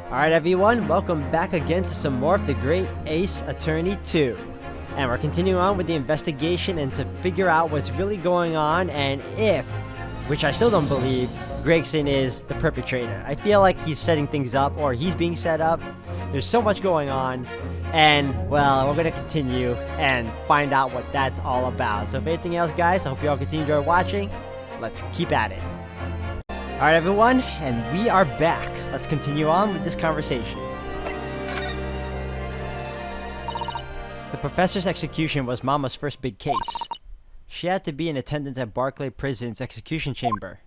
Alright everyone, welcome back again to some more of the Great Ace Attorney 2. And we're continuing on with the investigation and to figure out what's really going on and if, which I still don't believe, Gregson is the perpetrator. I feel like he's setting things up or he's being set up. There's so much going on and, well, we're going to continue and find out what that's all about. So if anything else, guys, I hope you all continue to enjoy watching. Let's keep at it. Alright everyone, and we are back. Let's continue on with this conversation. The professor's execution was Mama's first big case. She had to be in attendance at Barclay Prison's execution chamber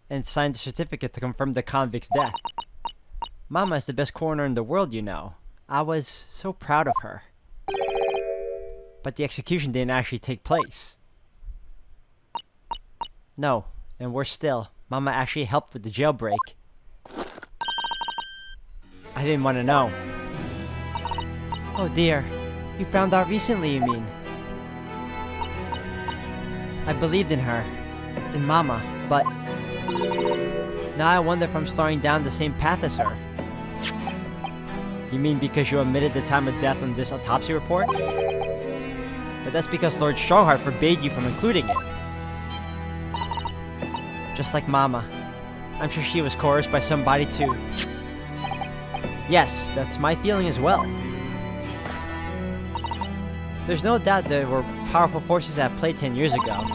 and signed a certificate to confirm the convict's death. Mama is the best coroner in the world, you know. I was so proud of her. But the execution didn't actually take place. No. And worse still, Mama actually helped with the jailbreak. I didn't want to know. Oh dear, you found out recently, you mean? I believed in her, in Mama, but now I wonder if I'm starting down the same path as her. You mean because you omitted the time of death on this autopsy report? But that's because Lord Strongheart forbade you from including it. Just like Mama. I'm sure she was coerced by somebody too. Yes, that's my feeling as well. There's no doubt there were powerful forces at play 10 years ago.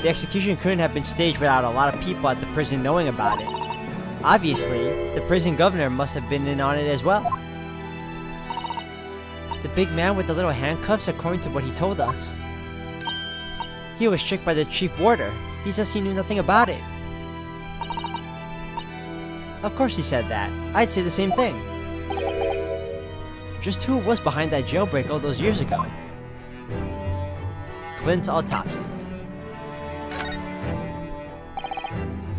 The execution couldn't have been staged without a lot of people at the prison knowing about it. Obviously, the prison governor must have been in on it as well. The big man with the little handcuffs, according to what he told us. He was tricked by the chief warder. He says he knew nothing about it. Of course he said that. I'd say the same thing. Just who was behind that jailbreak all those years ago? Clint's autopsy.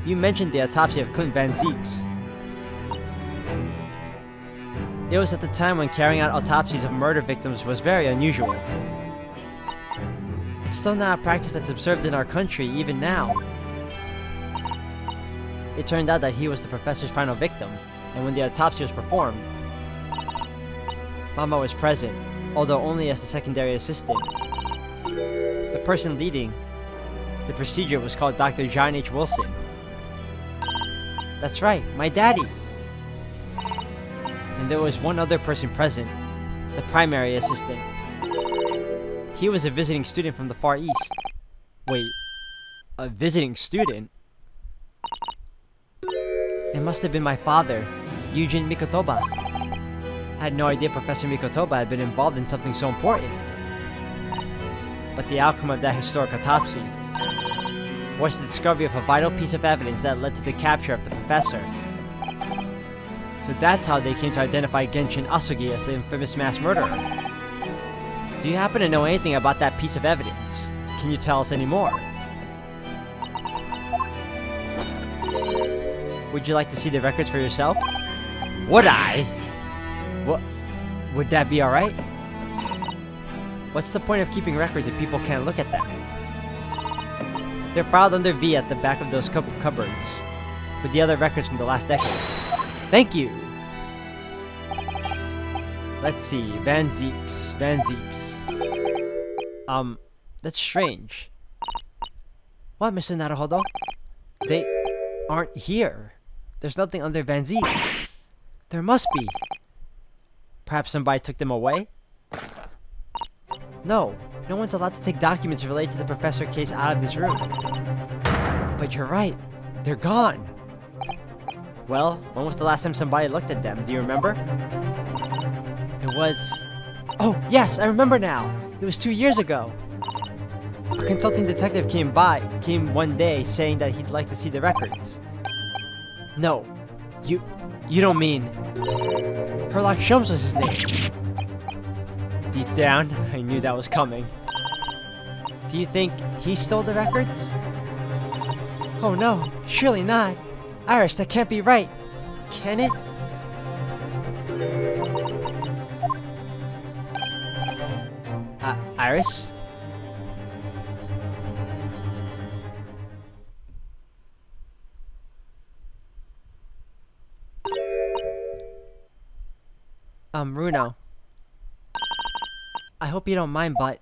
You mentioned the autopsy of Clint Van Zieks. It was at the time when carrying out autopsies of murder victims was very unusual. It's still not a practice that's observed in our country, even now. It turned out that he was the professor's final victim, and when the autopsy was performed, Mama was present, although only as the secondary assistant. The person leading the procedure was called Dr. John H. Wilson. That's right, my daddy! And there was one other person present, the primary assistant. He was a visiting student from the Far East. Wait, a visiting student? It must have been my father, Eugene Mikotoba. I had no idea Professor Mikotoba had been involved in something so important. But the outcome of that historic autopsy was the discovery of a vital piece of evidence that led to the capture of the professor. So that's how they came to identify Genshin Asugi as the infamous mass murderer. Do you happen to know anything about that piece of evidence? Can you tell us any more? Would you like to see the records for yourself? Would I? What? Would that be alright? What's the point of keeping records if people can't look at them? They're filed under V at the back of those cupboards, with the other records from the last decade. Thank you! Let's see, Van Zieks. That's strange. What, Mr. Naruhodo? They aren't here. There's nothing under Van Zieks. There must be. Perhaps somebody took them away? No one's allowed to take documents related to the professor case out of this room. But you're right, they're gone. Well, when was the last time somebody looked at them? Do you remember? It was... Oh, yes, I remember now. It was 2 years ago. A consulting detective came one day saying that he'd like to see the records. No, you don't mean... Herlock Sholmes was his name. Deep down, I knew that was coming. Do you think he stole the records? Oh no, surely not. Iris, that can't be right. Can it? Iris? Runo. I hope you don't mind, but...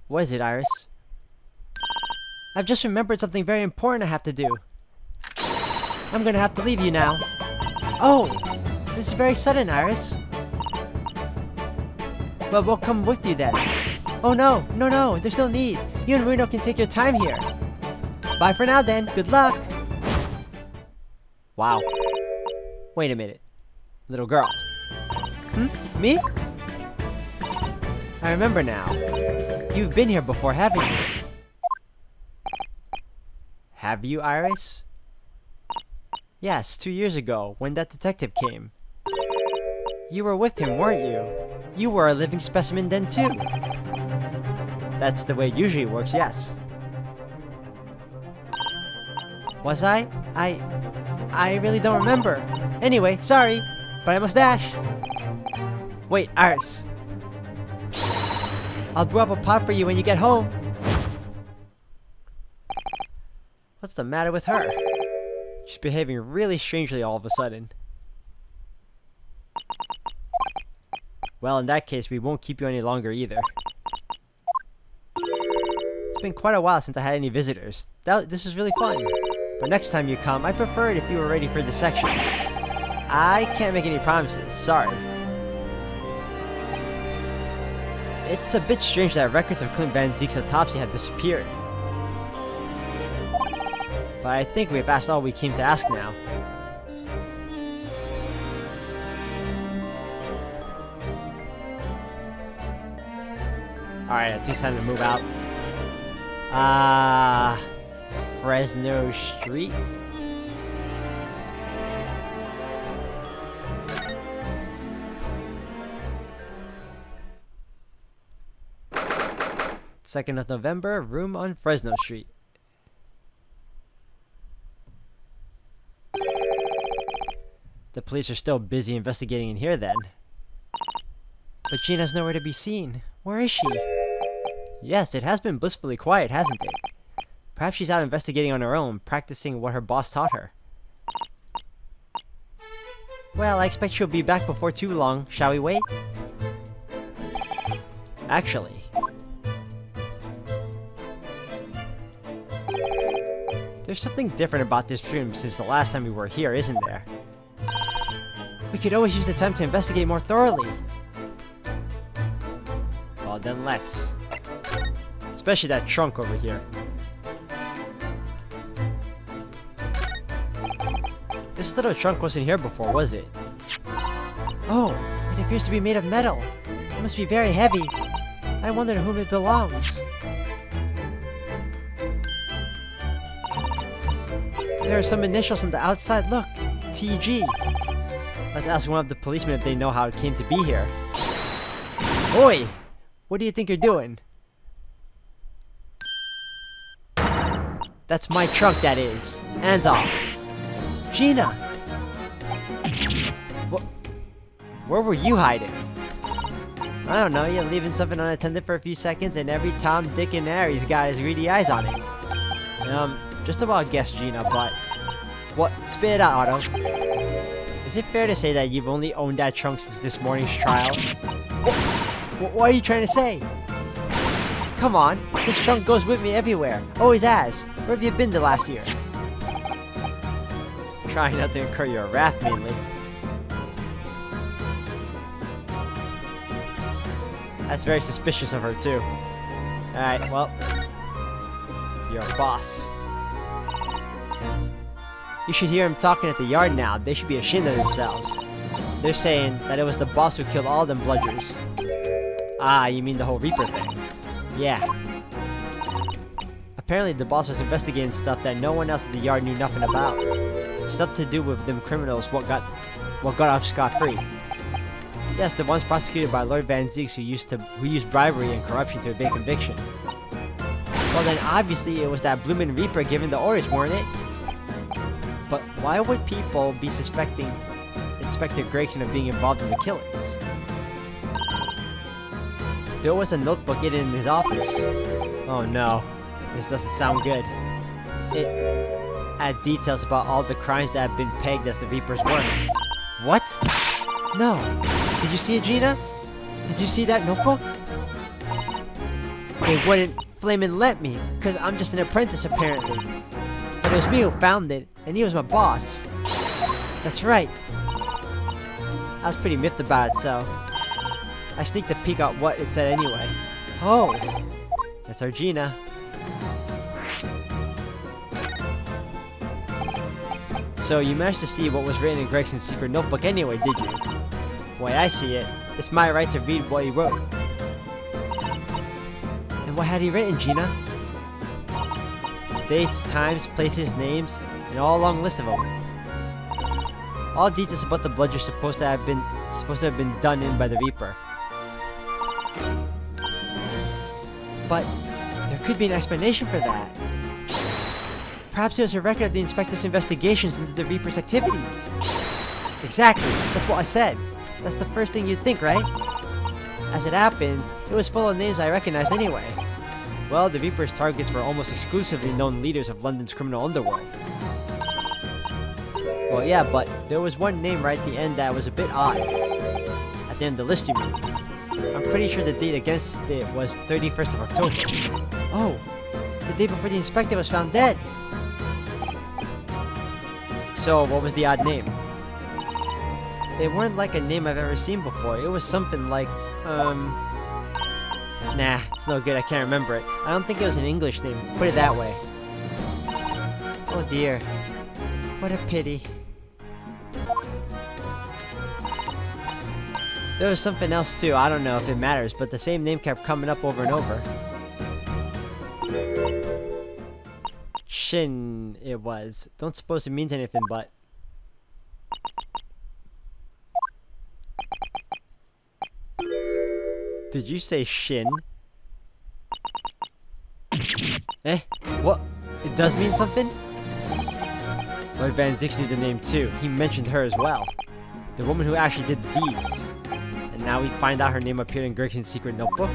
What is it, Iris? I've just remembered something very important I have to do. I'm gonna have to leave you now. Oh! This is very sudden, Iris. Well, we'll come with you then. Oh no, no, there's no need. You and Runo can take your time here. Bye for now then, good luck! Wow. Wait a minute. Little girl. Me? I remember now. You've been here before, haven't you? Have you, Iris? Yes, 2 years ago, when that detective came. You were with him, weren't you? You were a living specimen then too. That's the way it usually works, yes. Was I? I really don't remember. Anyway, sorry, but I must dash. Wait, Iris. I'll brew up a pot for you when you get home. What's the matter with her? She's behaving really strangely all of a sudden. Well, in that case, we won't keep you any longer either. It's been quite a while since I had any visitors. This was really fun. But next time you come, I'd prefer it if you were ready for this section. I can't make any promises, sorry. It's a bit strange that records of Clint Van Zeek's autopsy have disappeared. But I think we've asked all we came to ask now. Alright, I think it's time to move out. Fresno Street? Second of November, room on Fresno Street. The police are still busy investigating in here then. But Gina's nowhere to be seen. Where is she? Yes, it has been blissfully quiet, hasn't it? Perhaps she's out investigating on her own, practicing what her boss taught her. Well, I expect she'll be back before too long. Shall we wait? Actually... there's something different about this room since the last time we were here, isn't there? We could always use the time to investigate more thoroughly. Well, then let's. Especially that trunk over here. This little trunk wasn't here before, was it? Oh, it appears to be made of metal. It must be very heavy. I wonder to whom it belongs. There are some initials on the outside. Look, TG. Let's ask one of the policemen if they know how it came to be here. Oi! What do you think you're doing? That's my trunk, that is. Hands off. Gina! Where were you hiding? I don't know, you're leaving something unattended for a few seconds and every Tom, Dick, and Harry's got his greedy eyes on it. Just about guessed Gina, but... What? Spit it out, Otto. Is it fair to say that you've only owned that trunk since this morning's trial? What are you trying to say? Come on, this trunk goes with me everywhere. Always has. Where have you been the last year? Trying not to incur your wrath, mainly. That's very suspicious of her, too. Alright, well... You're a boss. You should hear him talking at the yard now. They should be ashamed of themselves. They're saying that it was the boss who killed all them bludgers. Ah, you mean the whole Reaper thing? Yeah. Apparently the boss was investigating stuff that no one else at the yard knew nothing about. Stuff to do with them criminals what got off scot-free. Yes, the ones prosecuted by Lord Van Zeeks who used bribery and corruption to evade conviction. Well then obviously it was that bloomin' Reaper giving the orders, weren't it? But why would people be suspecting Inspector Gregson of being involved in the killings? There was a notebook hidden in his office. Oh no, this doesn't sound good. It had details about all the crimes that have been pegged as the Reaper's work. What? No. Did you see it, Gina? Did you see that notebook? They wouldn't flamin' let me, cause I'm just an apprentice apparently. But it was me who found it, and he was my boss. That's right. I was pretty miffed about it, so I sneaked a peek at what it said anyway. Oh, that's our Gina. So you managed to see what was written in Gregson's secret notebook anyway, did you? The way I see it, it's my right to read what he wrote. And what had he written, Gina? Dates, times, places, names, and all a long list of them. All details about the bloodshed supposed to have been done in by the Reaper. But there could be an explanation for that. Perhaps it was a record of the Inspector's investigations into the Reaper's activities. Exactly, that's what I said. That's the first thing you'd think, right? As it happens, it was full of names I recognized anyway. Well, the Reaper's targets were almost exclusively known leaders of London's criminal underworld. Well, yeah, but there was one name right at the end that was a bit odd. At the end of the list, you mean? I'm pretty sure the date against it was 31st of October. Oh, the day before the Inspector was found dead. So, what was the odd name? It weren't like a name I've ever seen before. It was something like, nah, it's no good, I can't remember it. I don't think it was an English name, put it that way. Oh dear. What a pity. There was something else too, I don't know if it matters, but the same name kept coming up over and over. Shin, it was. Don't suppose it means anything, but... Did you say Shin? Eh? What? It does mean something? Lord Van Zix knew the name too. He mentioned her as well. The woman who actually did the deeds. And now we find out her name appeared in Gregson's secret notebook?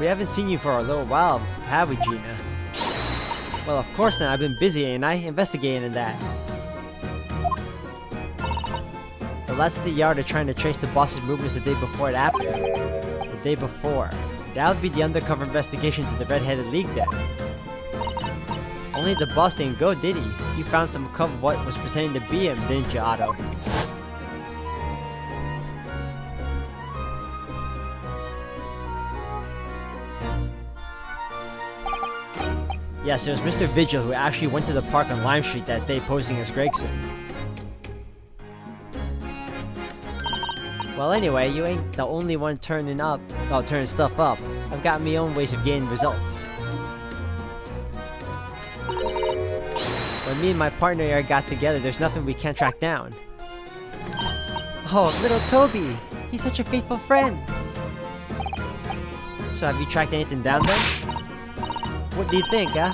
We haven't seen you for a little while, have we, Gina? Well, of course not. I've been busy, ain't I? Investigating that. The lads at the yard are trying to trace the boss's movements the day before it happened. The day before. That would be the undercover investigation to the Red-Headed League then. Only the boss didn't go, did he? You found some of what was pretending to be him, didn't you, Otto? Yes, it was Mr. Vigil who actually went to the park on Lime Street that day posing as Gregson. Well, anyway, you ain't the only one turning stuff up. I've got my own ways of getting results. When me and my partner here got together, there's nothing we can't track down. Oh, little Toby! He's such a faithful friend! So have you tracked anything down then? What do you think, huh?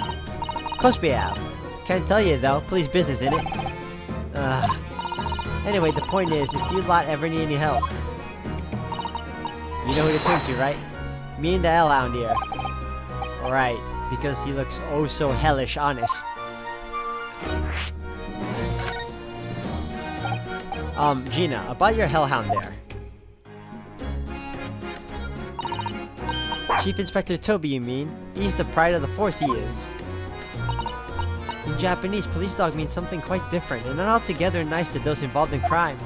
Of course we have. Can't tell you though, police business, innit? Anyway, the point is, if you lot ever need any help, you know who to turn to, right? Me and the Hellhound here. Alright, because he looks oh so hellish honest. Gina, about your Hellhound there. Chief Inspector Toby, you mean? He's the pride of the force, he is. In Japanese, police dog means something quite different, and not altogether nice to those involved in crime.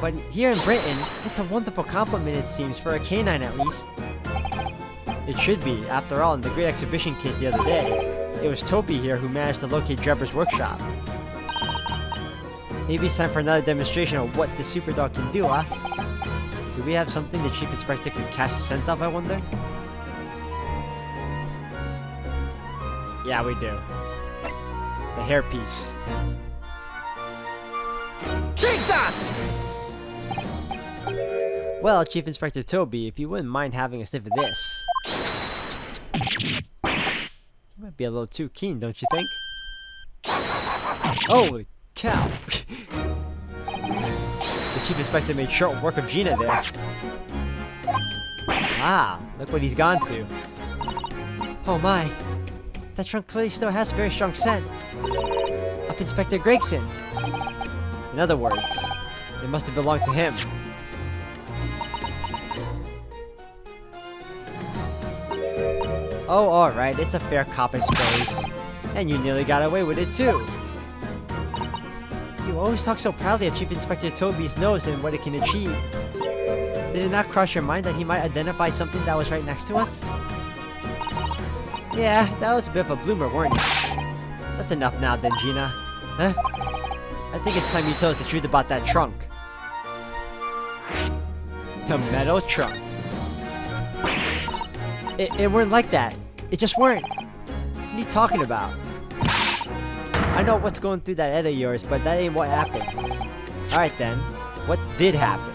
But here in Britain, it's a wonderful compliment, it seems, for a canine at least. It should be. After all, in the great exhibition case the other day, it was Toby here who managed to locate Drebber's workshop. Maybe it's time for another demonstration of what the super dog can do, huh? Do we have something the Chief Inspector could catch the scent of, I wonder? Yeah, we do. The hairpiece. Take that! Well, Chief Inspector Toby, if you wouldn't mind having a sniff of this. You might be a little too keen, don't you think? Holy cow! The Chief Inspector made short work of Gina there. Ah, look what he's gone to. Oh my! That trunk clearly still has a very strong scent. of Inspector Gregson. In other words, it must have belonged to him. Oh, alright, it's a fair cop, I suppose. And you nearly got away with it too. You always talk so proudly of Chief Inspector Toby's nose and what it can achieve. Did it not cross your mind that he might identify something that was right next to us? Yeah, that was a bit of a bloomer, weren't you? That's enough now then, Gina. Huh? I think it's time you told us the truth about that trunk. The metal trunk. It weren't like that. It just weren't. What are you talking about? I know what's going through that head of yours, but that ain't what happened. Alright then, what did happen?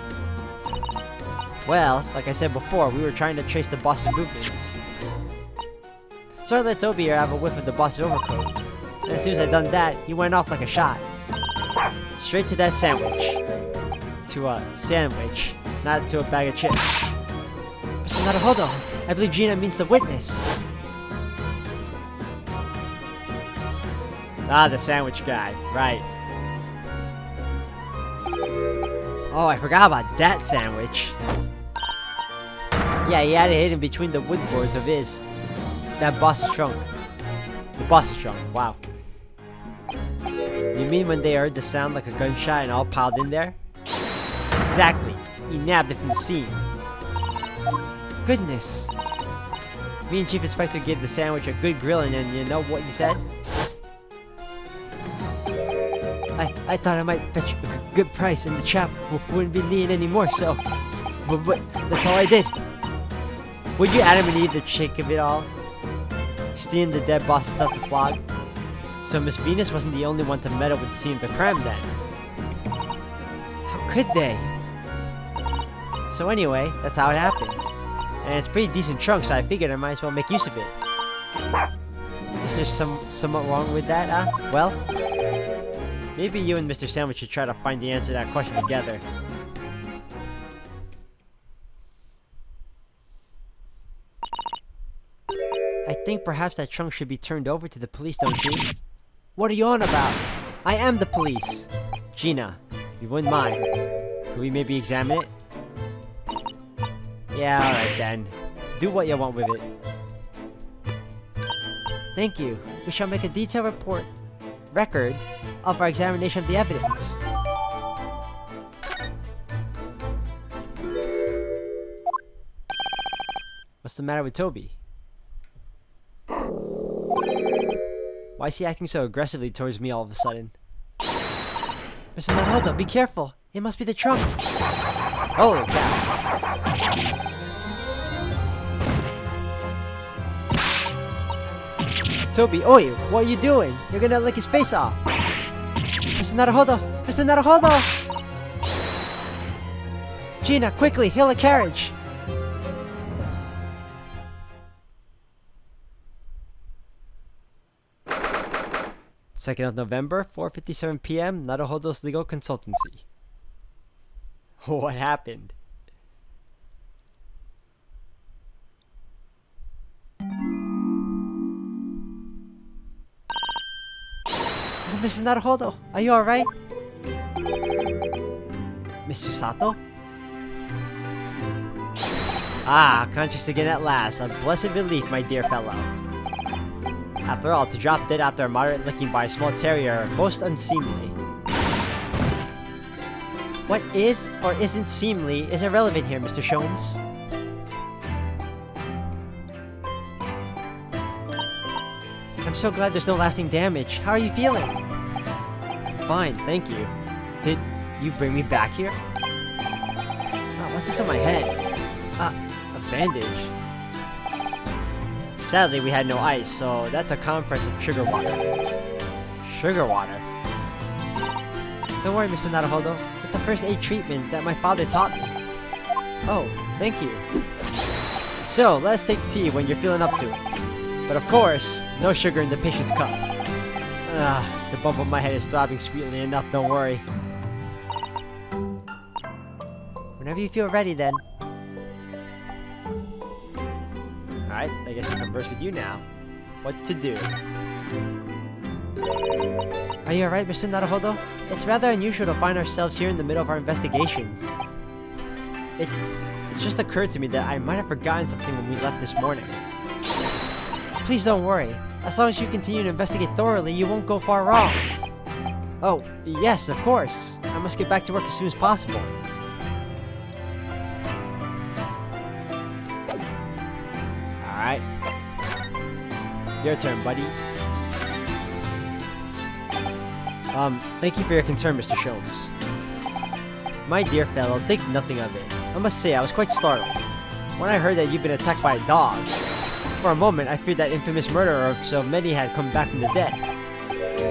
Well, like I said before, we were trying to trace the boss's movements. So I let Toby here have a whiff of the boss's overcoat. And as soon as I done that, he went off like a shot. Straight to that sandwich. To a sandwich, not to a bag of chips. Mr. Naruhodo, I believe Gina means the witness. Ah, the sandwich guy, right. Oh, I forgot about that sandwich. Yeah, he had it hidden between the wood boards of that boss's trunk. The boss's trunk, wow. You mean when they heard the sound like a gunshot and all piled in there? Exactly. He nabbed it from the scene. Goodness. Me and Chief Inspector gave the sandwich a good grilling, and you know what he said? I thought I might fetch a good price and the chap wouldn't be needing anymore, so... But that's all I did. Would you Adam and Eve the chick of it all? Stealing the dead boss's stuff to flog? So Miss Venus wasn't the only one to meddle with the scene of the crime then. How could they? So anyway, that's how it happened. And it's a pretty decent trunk, so I figured I might as well make use of it. Is there somewhat wrong with that, huh? Well, maybe you and Mr. Sandwich should try to find the answer to that question together. I think perhaps that trunk should be turned over to the police, don't you? What are you on about? I am the police! Gina, if you wouldn't mind, could we maybe examine it? Yeah, alright then. Do what you want with it. Thank you. We shall make a detailed record of our examination of the evidence. What's the matter with Toby? Why is he acting so aggressively towards me all of a sudden? Mr. Naruhodo, be careful! It must be the trunk! Holy cow! Toby, oi! What are you doing? You're gonna lick his face off! Mr. Naruhodo! Mr. Naruhodo! Gina, quickly, hail a carriage! 2nd of November, 4:57 p.m., Naruhodo's Legal Consultancy. What happened? Oh, Mrs. Naruhodo, are you alright? Mr. Sato? Ah, conscious again at last. A blessed relief, my dear fellow. After all, to drop dead after a moderate licking by a small terrier, most unseemly. What is or isn't seemly is irrelevant here, Mr. Sholmes. I'm so glad there's no lasting damage. How are you feeling? Fine, thank you. Did you bring me back here? Oh, what's this on my head? A bandage. Sadly, we had no ice, so that's a compress of sugar water. Sugar water? Don't worry, Mr. Naruhodo. It's a first aid treatment that my father taught me. Oh, thank you. So, let's take tea when you're feeling up to it. But of course, no sugar in the patient's cup. The bump on my head is throbbing sweetly enough, don't worry. Whenever you feel ready, then. Alright, I guess I'll converse with you now. What to do? Are you alright, Mr. Naruhodo? It's rather unusual to find ourselves here in the middle of our investigations. It's just occurred to me that I might have forgotten something when we left this morning. Please don't worry. As long as you continue to investigate thoroughly, you won't go far wrong. Oh, yes, of course. I must get back to work as soon as possible. Alright. Your turn, buddy. Thank you for your concern, Mr. Sholmes. My dear fellow, think nothing of it. I must say, I was quite startled when I heard that you'd been attacked by a dog. For a moment, I feared that infamous murderer of so many had come back from the dead.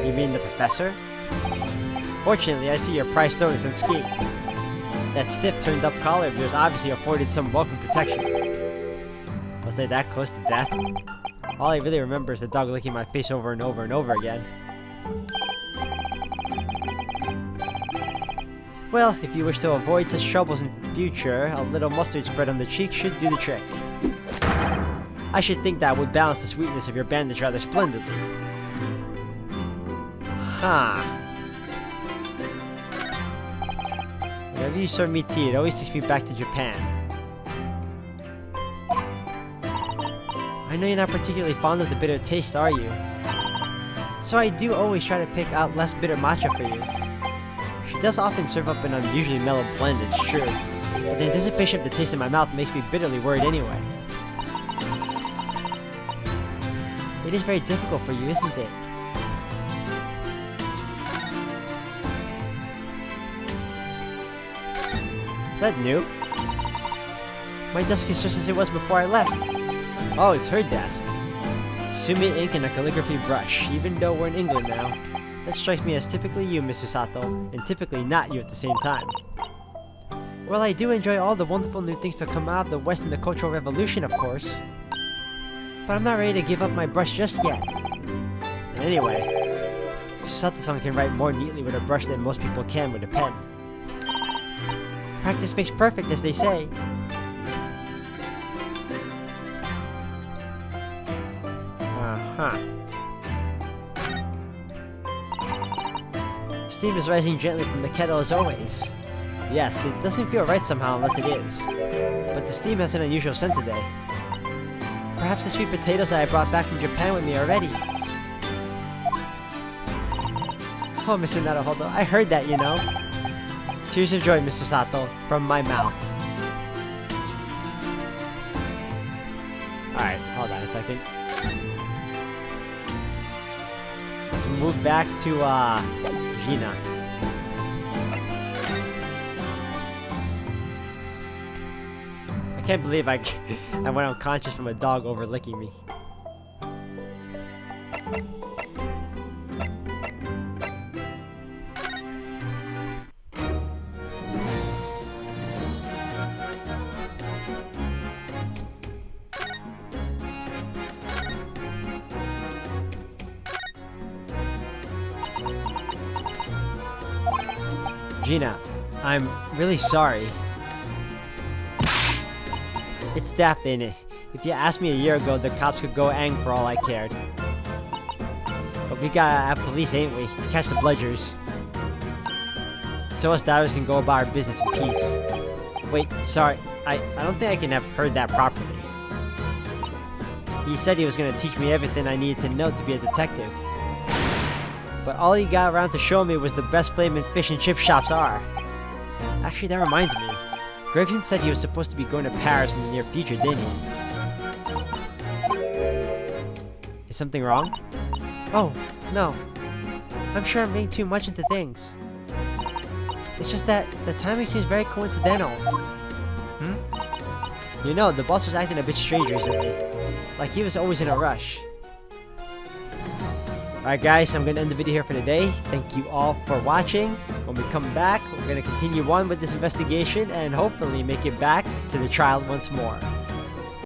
You mean the professor? Fortunately, I see your prize stone is unscathed. That stiff turned-up collar of yours obviously afforded some welcome protection. Was I that close to death? All I really remember is the dog licking my face over and over and over again. Well, if you wish to avoid such troubles in the future, a little mustard spread on the cheek should do the trick. I should think that would balance the sweetness of your bandage rather splendidly. Huh. Whenever you serve me tea, it always takes me back to Japan. I know you're not particularly fond of the bitter taste, are you? So I do always try to pick out less bitter matcha for you. She does often serve up an unusually mellow blend, it's true. But the anticipation of the taste in my mouth makes me bitterly worried anyway. It is very difficult for you, isn't it? Is that new? My desk is just as it was before I left. Oh, it's her desk. Sumi ink and a calligraphy brush, even though we're in England now. That strikes me as typically you, Mr. Sato, and typically not you at the same time. Well, I do enjoy all the wonderful new things that come out of the West in the Cultural Revolution, of course. But I'm not ready to give up my brush just yet. And anyway, Sato-san can write more neatly with a brush than most people can with a pen. Practice makes perfect, as they say. Uh-huh. Steam is rising gently from the kettle as always. Yes, it doesn't feel right somehow unless it is. But the steam has an unusual scent today. Perhaps the sweet potatoes that I brought back from Japan with me are ready. Oh, Mr. Naruhodo, I heard that, you know. Tears of joy, Mr. Sato, from my mouth. Alright, hold on a second. Let's move back to, Gina. I can't believe I went unconscious from a dog over licking me. Gina, I'm really sorry. It's Daft, ain't it? If you asked me a year ago, the cops could go ang for all I cared. But we gotta have police, ain't we, to catch the bludgers. So us divers can go about our business in peace. Wait, sorry, I don't think I can have heard that properly. He said he was gonna teach me everything I needed to know to be a detective. But all he got around to show me was the best flaming fish and chip shops are. Actually, that reminds me. Gregson said he was supposed to be going to Paris in the near future, didn't he? Is something wrong? Oh, no. I'm sure I'm being too much into things. It's just that the timing seems very coincidental. You know, the boss was acting a bit strange recently. Like he was always in a rush. Alright guys, I'm going to end the video here for today. Thank you all for watching. When we come back, we're going to continue on with this investigation and hopefully make it back to the trial once more.